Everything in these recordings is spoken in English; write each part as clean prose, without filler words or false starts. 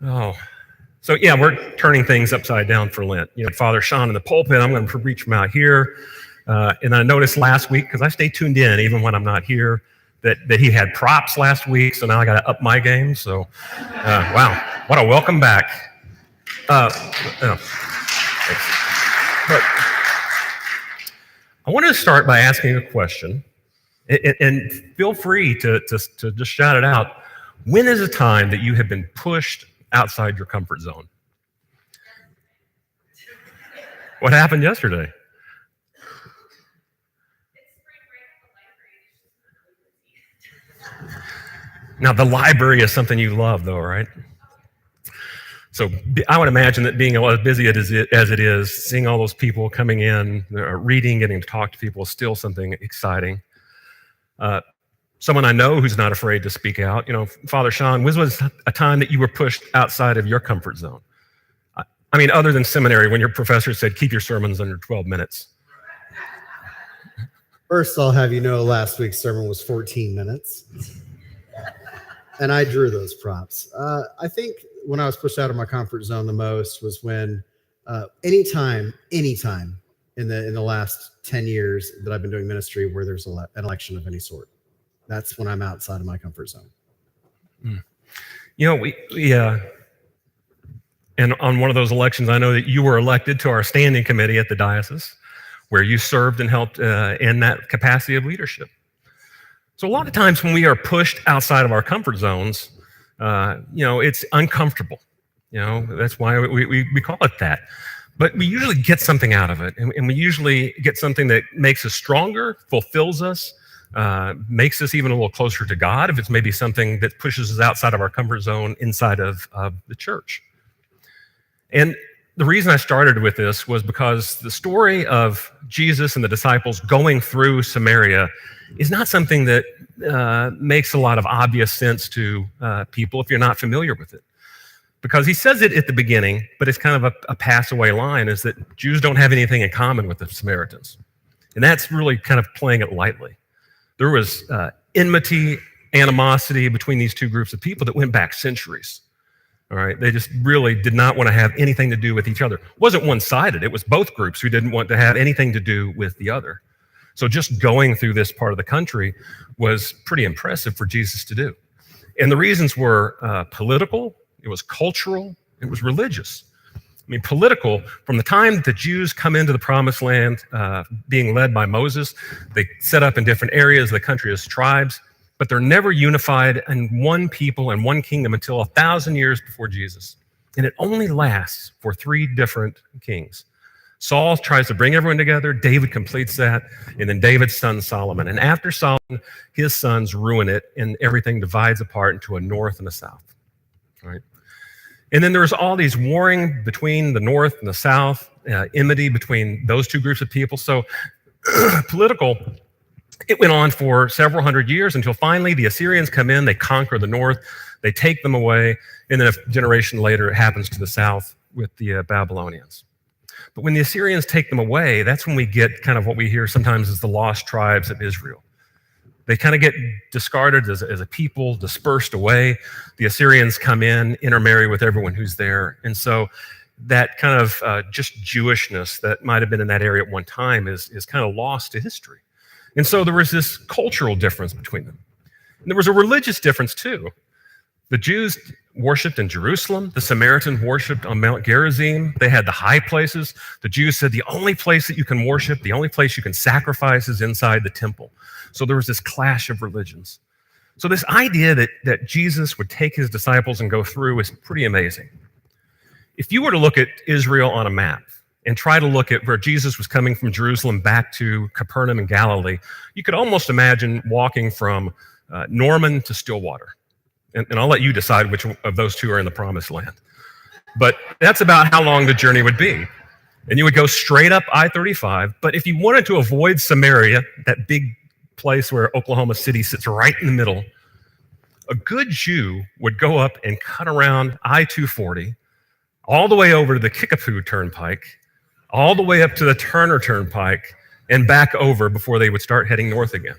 Oh, so yeah, we're turning things upside down for Lent. Father Sean in the pulpit, I'm going to preach from out here. And I noticed last week, because I stay tuned in even when I'm not here, that he had props last week, so now I got to up my game. So, wow, what a welcome back. Thanks. But I wanted to start by asking a question, and feel free to just shout it out. When is a time that you have been pushed outside your comfort zone? What happened yesterday? Now, the library is something you love, though, right? So I would imagine that being as busy as it is, seeing all those people coming in, reading, getting to talk to people is still something exciting. Someone I know who's not afraid to speak out, Father Sean, when was a time that you were pushed outside of your comfort zone? I mean, other than seminary, when your professor said, keep your sermons under 12 minutes. First, I'll have you know last week's sermon was 14 minutes. And I drew those props. I think when I was pushed out of my comfort zone the most was when anytime in the last 10 years that I've been doing ministry where there's an election of any sort. That's when I'm outside of my comfort zone. And on one of those elections, I know that you were elected to our standing committee at the diocese, where you served and helped in that capacity of leadership. So a lot of times when we are pushed outside of our comfort zones, it's uncomfortable. That's why we call it that. But we usually get something out of it, and we usually get something that makes us stronger, fulfills us, makes us even a little closer to God, if it's maybe something that pushes us outside of our comfort zone inside of the church. And the reason I started with this was because the story of Jesus and the disciples going through Samaria is not something that makes a lot of obvious sense to people if you're not familiar with it. Because he says it at the beginning, but it's kind of a pass-away line, is that Jews don't have anything in common with the Samaritans. And that's really kind of playing it lightly. There was enmity, animosity between these two groups of people that went back centuries. All right, they just really did not want to have anything to do with each other. It wasn't one-sided. It was both groups who didn't want to have anything to do with the other. So just going through this part of the country was pretty impressive for Jesus to do. And the reasons were political, it was cultural, it was religious. I mean, political, from the time that the Jews come into the Promised Land, being led by Moses, they set up in different areas of the country as tribes, but they're never unified in one people and one kingdom until 1,000 years before Jesus. And it only lasts for 3 different kings. Saul tries to bring everyone together, David completes that, and then David's son Solomon. And after Solomon, his sons ruin it, and everything divides apart into a north and a south. Right? And then there's all these warring between the north and the south, enmity between those two groups of people. So political, it went on for several hundred years until finally the Assyrians come in, they conquer the north, they take them away, and then a generation later it happens to the south with the Babylonians. But when the Assyrians take them away, that's when we get kind of what we hear sometimes as the lost tribes of Israel. They kind of get discarded as a people, dispersed away. The Assyrians come in, intermarry with everyone who's there. And so that kind of just Jewishness that might have been in that area at one time is kind of lost to history. And so there was this cultural difference between them. And there was a religious difference too. The Jews worshipped in Jerusalem. The Samaritans worshipped on Mount Gerizim. They had the high places. The Jews said the only place that you can worship, the only place you can sacrifice is inside the temple. So there was this clash of religions. So this idea that Jesus would take his disciples and go through is pretty amazing. If you were to look at Israel on a map and try to look at where Jesus was coming from Jerusalem back to Capernaum in Galilee, you could almost imagine walking from Norman to Stillwater. And I'll let you decide which of those two are in the Promised Land. But that's about how long the journey would be. And you would go straight up I-35. But if you wanted to avoid Samaria, that big place where Oklahoma City sits right in the middle, a good Jew would go up and cut around I-240, all the way over to the Kickapoo Turnpike, all the way up to the Turner Turnpike, and back over before they would start heading north again.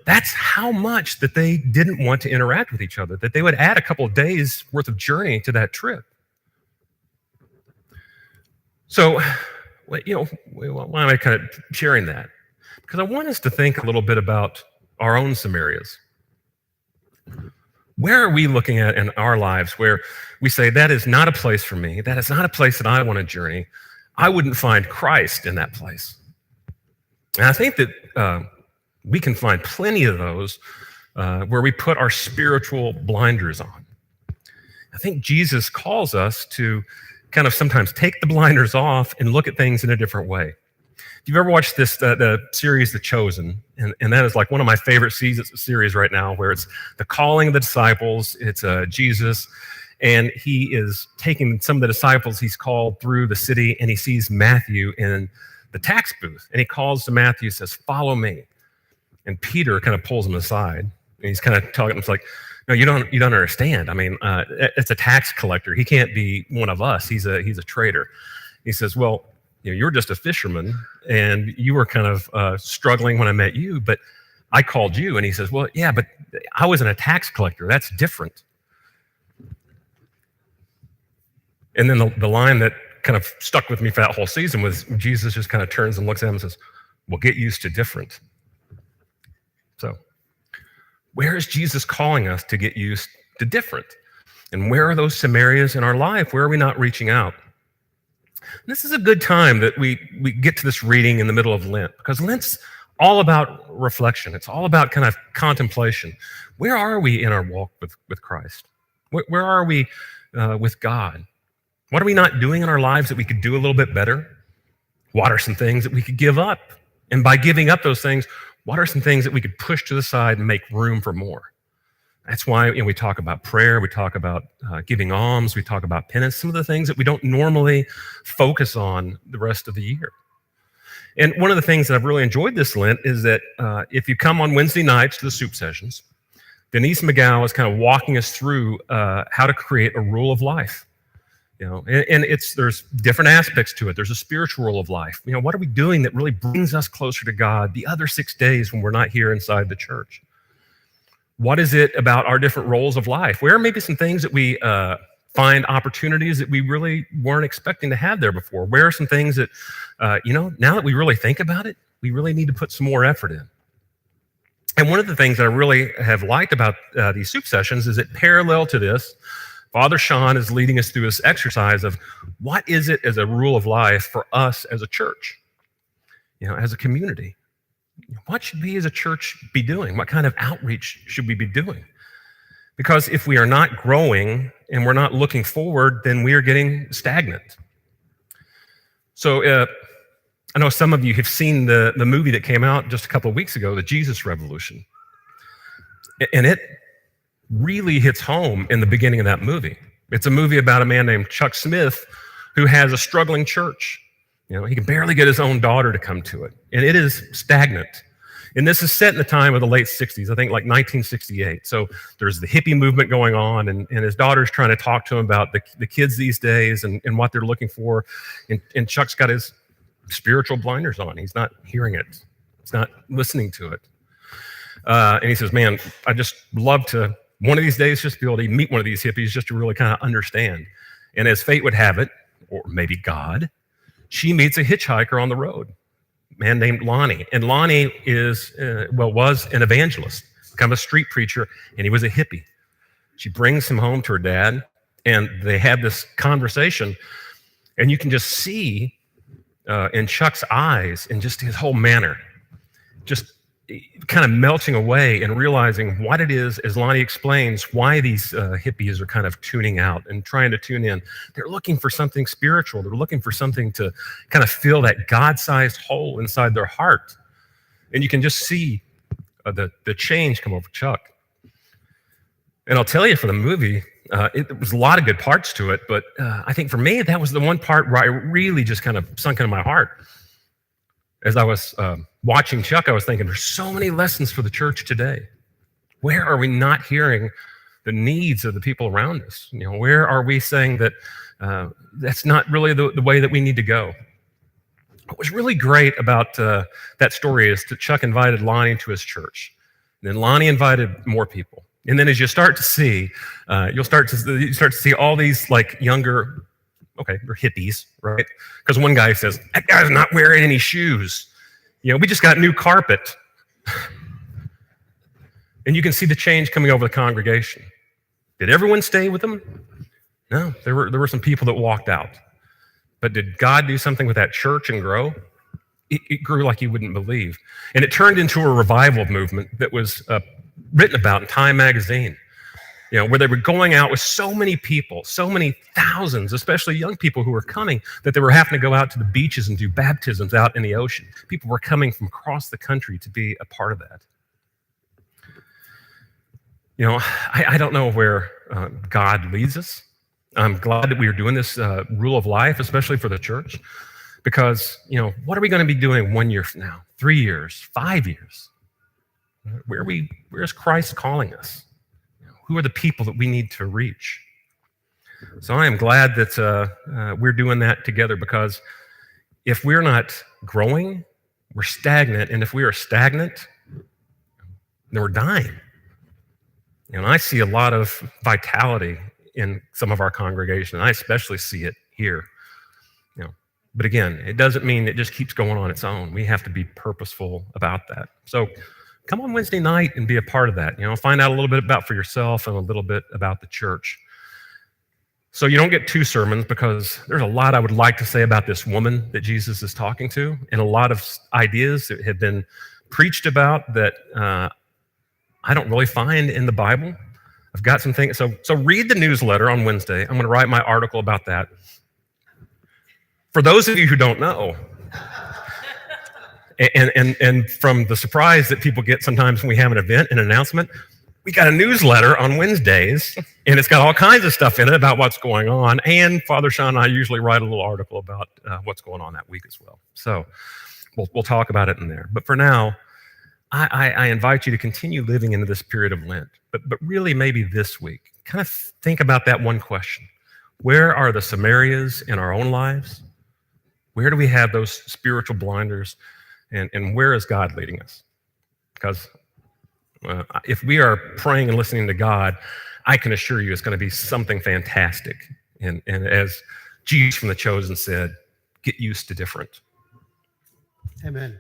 That's how much that they didn't want to interact with each other, that they would add a couple of days worth of journey to that trip. So, why am I kind of sharing that? Because I want us to think a little bit about our own Samarias. Where are we looking at in our lives where we say, that is not a place for me, that is not a place that I want to journey, I wouldn't find Christ in that place? And I think that we can find plenty of those where we put our spiritual blinders on. I think Jesus calls us to kind of sometimes take the blinders off and look at things in a different way. If you've ever watched this the series The Chosen, and that is like one of my favorite series right now, where it's the calling of the disciples, it's Jesus, and he is taking some of the disciples he's called through the city, and he sees Matthew in the tax booth, and he calls to Matthew, says, "Follow me." And Peter kind of pulls him aside, and he's kind of talking, it's like, "No, you don't understand. I mean, it's a tax collector. He can't be one of us. He's a traitor." He says, "Well, you're just a fisherman, and you were kind of struggling when I met you, but I called you." And he says, "Well, yeah, but I wasn't a tax collector. That's different." And then the line that kind of stuck with me for that whole season was Jesus just kind of turns and looks at him and says, "Well, get used to different." So, where is Jesus calling us to get used to different? And where are those Samarias in our life? Where are we not reaching out? And this is a good time that we get to this reading in the middle of Lent, because Lent's all about reflection. It's all about kind of contemplation. Where are we in our walk with Christ? Where are we with God? What are we not doing in our lives that we could do a little bit better? What are some things that we could give up? And by giving up those things, what are some things that we could push to the side and make room for more? That's why we talk about prayer, we talk about giving alms, we talk about penance, some of the things that we don't normally focus on the rest of the year. And one of the things that I've really enjoyed this Lent is that if you come on Wednesday nights to the soup sessions, Denise McGow is kind of walking us through how to create a rule of life. And there's different aspects to it. There's a spiritual rule of life. What are we doing that really brings us closer to God the other 6 days when we're not here inside the church? What is it about our different roles of life? Where are maybe some things that we find opportunities that we really weren't expecting to have there before? Where are some things that, now that we really think about it, we really need to put some more effort in? And one of the things that I really have liked about these soup sessions is that parallel to this, Father Sean is leading us through this exercise of what is it as a rule of life for us as a church, as a community. What should we as a church be doing? What kind of outreach should we be doing? Because if we are not growing and we're not looking forward, then we are getting stagnant. So I know some of you have seen the movie that came out just a couple of weeks ago, The Jesus Revolution. And it really hits home in the beginning of that movie. It's a movie about a man named Chuck Smith who has a struggling church. He can barely get his own daughter to come to it, and it is stagnant. And this is set in the time of the late 60s, I think like 1968. So there's the hippie movement going on, and his daughter's trying to talk to him about the kids these days and what they're looking for. And Chuck's got his spiritual blinders on. He's not hearing it. He's not listening to it. And he says, "Man, I just love to one of these days just be able to meet one of these hippies just to really kind of understand." And as fate would have it, or maybe God, she meets a hitchhiker on the road, a man named Lonnie. And Lonnie was an evangelist, kind of a street preacher, and he was a hippie. She brings him home to her dad, and they have this conversation, and you can just see in Chuck's eyes and just his whole manner, just kind of melting away and realizing what it is, as Lonnie explains, why these hippies are kind of tuning out and trying to tune in. They're looking for something spiritual. They're looking for something to kind of fill that God-sized hole inside their heart. And you can just see the change come over Chuck. And I'll tell you, for the movie, there was a lot of good parts to it, but I think for me, that was the one part where I really just kind of sunk into my heart. As I was watching Chuck, I was thinking, there's so many lessons for the church today. Where are we not hearing the needs of the people around us? Where are we saying that that's not really the way that we need to go? What was really great about that story is that Chuck invited Lonnie to his church. Then Lonnie invited more people. And then as you start to see, you start to see all these like younger, okay, they're hippies, right? Because one guy says, that guy's not wearing any shoes. We just got new carpet. And you can see the change coming over the congregation. Did everyone stay with them? No, there were some people that walked out. But did God do something with that church and grow? It grew like you wouldn't believe. And it turned into a revival movement that was written about in Time magazine, where they were going out with so many people, so many thousands, especially young people who were coming, that they were having to go out to the beaches and do baptisms out in the ocean. People were coming from across the country to be a part of that. I don't know where God leads us. I'm glad that we are doing this rule of life, especially for the church, because, what are we going to be doing 1 year from now, 3 years, 5 years? Where is Christ calling us? Who are the people that we need to reach? So I am glad that we're doing that together, because if we're not growing, we're stagnant. And if we are stagnant, then we're dying. And I see a lot of vitality in some of our congregation. I especially see it here. But again, it doesn't mean it just keeps going on its own. We have to be purposeful about that. So come on Wednesday night and be a part of that. Find out a little bit about for yourself and a little bit about the church. So you don't get two sermons, because there's a lot I would like to say about this woman that Jesus is talking to, and a lot of ideas that have been preached about that I don't really find in the Bible. I've got some things. So read the newsletter on Wednesday. I'm going to write my article about that. For those of you who don't know, and from the surprise that people get sometimes when we have an event, an announcement, we got a newsletter on Wednesdays, and it's got all kinds of stuff in it about what's going on. And Father Sean and I usually write a little article about what's going on that week as well. So we'll talk about it in there. But for now, I invite you to continue living into this period of Lent, but really maybe this week, kind of think about that one question. Where are the Samarias in our own lives? Where do we have those spiritual blinders? And where is God leading us? Because if we are praying and listening to God, I can assure you it's going to be something fantastic. And as Jesus from The Chosen said, get used to different. Amen.